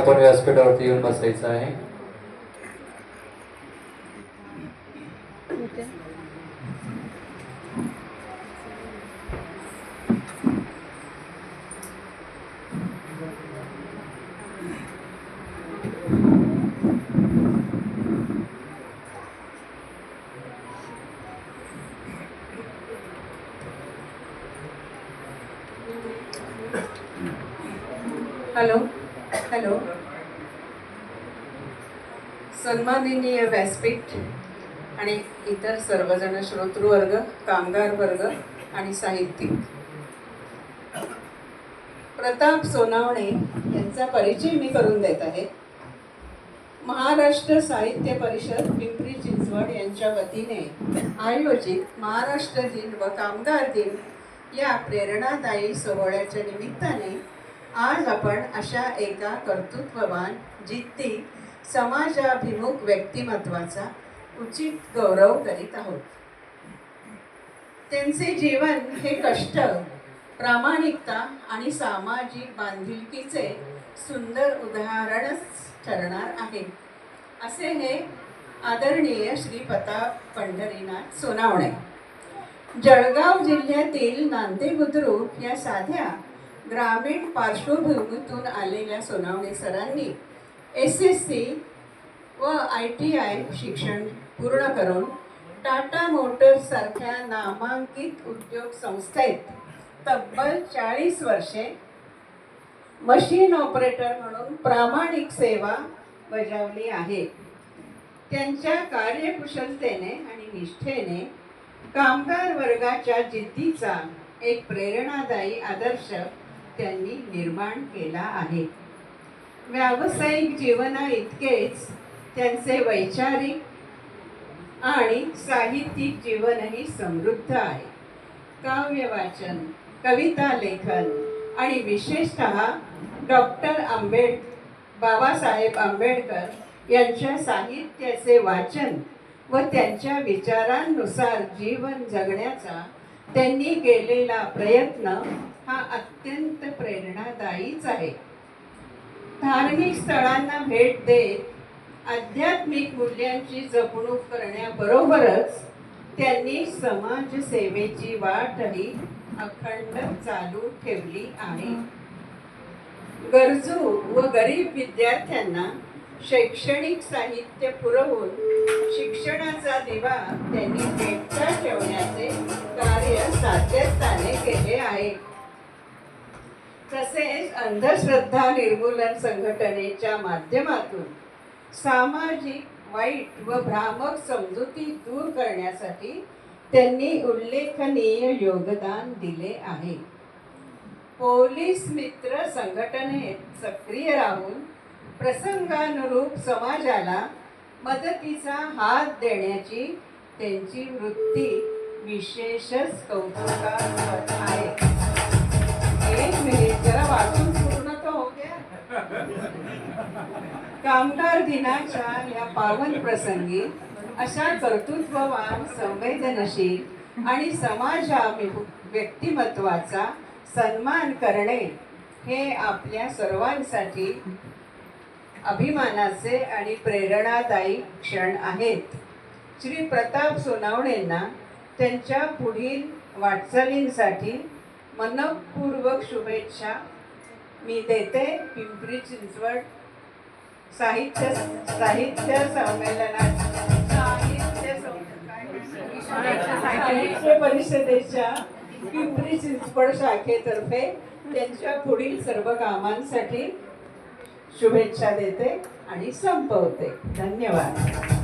आपण व्यासपीठावरती येऊन बसायचं आहे. हॅलो हॅलो, सन्माननीय व्यासपीठ आणि इतर सर्वजण, श्रोतृवर्ग, कामगार वर्ग आणि साहित्यिक, प्रताप सोनावणे यांचा परिचय मी करून देत आहे. महाराष्ट्र साहित्य परिषद पिंपरी चिंचवड यांच्या वतीने आयोजित महाराष्ट्र दिन व कामगार दिन या प्रेरणादायी सोहळ्याच्या निमित्ताने आज आपण अशा एका कर्तृत्ववान, जिद्दी, समाजाभिमुख व्यक्तिमत्वाचा उचित गौरव करीत आहोत. त्यांचे जीवन हे कष्ट, प्रामाणिकता आणि सामाजिक बांधिलकीचे सुंदर उदाहरणच ठरणार आहे, असे हे आदरणीय श्री प्रताप पंढरीनाथ सोनावणे. जळगाव जिल्ह्यातील नांदे बुद्रुक या साध्या ग्रामीण पार्श्वभूमीतून आलेल्या सोनावणे सरांनी SSC व ITI शिक्षण पूर्ण करून टाटा मोटर्स सारख्या नामांकित उद्योग संस्थेत तब्बल 40 वर्षे मशीन ऑपरेटर म्हणून प्रामाणिक सेवा बजावली आहे. त्यांच्या कार्यकुशलतेने आणि निष्ठेने कामगार वर्गाच्या जिद्दीचा एक प्रेरणादायी आदर्श त्यांनी निर्माण केला आहे. व्यावसायिक जीवना इतकेच त्यांचे वैचारिक आणि साहित्यिक जीवनही समृद्ध आहे. काव्य वाचन, कविता लेखन आणि विशेषतः बाबासाहेब आंबेडकर यांच्या साहित्याचे वाचन व त्यांच्या विचारांनुसार जीवन जगण्याचा त्यांनी केलेला प्रयत्न हा अत्यंत प्रेरणादायीच आहे. धार्मिक स्थळांना भेट देत आध्यात्मिक मूल्यांची जपणूक करण्याबरोबरच त्यांनी समाजसेवेची वाटही अखंड चालू ठेवली आहे. गरजू व गरीब विद्यार्थ्यांना शैक्षणिक साहित्य पुरवून शिक्षणाचा दिवा त्यांनी पेटता ठेवण्याचे कार्य सातत्याने केले आहे. तसेच अंधश्रद्धा निर्मूलन संघटनेच्या माध्यमातून सामाजिक वाईट व भ्रामक समजुती दूर करण्यासाठी त्यांनी उल्लेखनीय योगदान दिले आहे. पोलीस मित्र संघटनेत सक्रिय राहून प्रसंगानुरूप समाजाला मदतीचा हात देण्याची त्यांची वृत्ती विशेषच कौतुकास्पद आहे. एक मिनिट, जरा वाचून पूर्ण तो हो गया. कामगार दिनाच्या या पावन प्रसंगी अशा कर्तृत्ववान, संवेदनशील आणि समाजाभिमुख व्यक्तिमत्वाचा सन्मान करणे हे आपल्या सर्वांसाठी अभिमानाचे आणि प्रेरणादायी क्षण आहेत. श्री प्रताप सोनावणेंना त्यांच्या पुढील वाटचालींसाठी मनपूर्वक शुभेच्छा मी देते. पिंपरी चिंचवड साहित्य परिषदेच्या पिंपरी चिंचवड शाखेतर्फे त्यांच्या पुढील सर्व कामांसाठी शुभेच्छा देते आणि संपवते. धन्यवाद.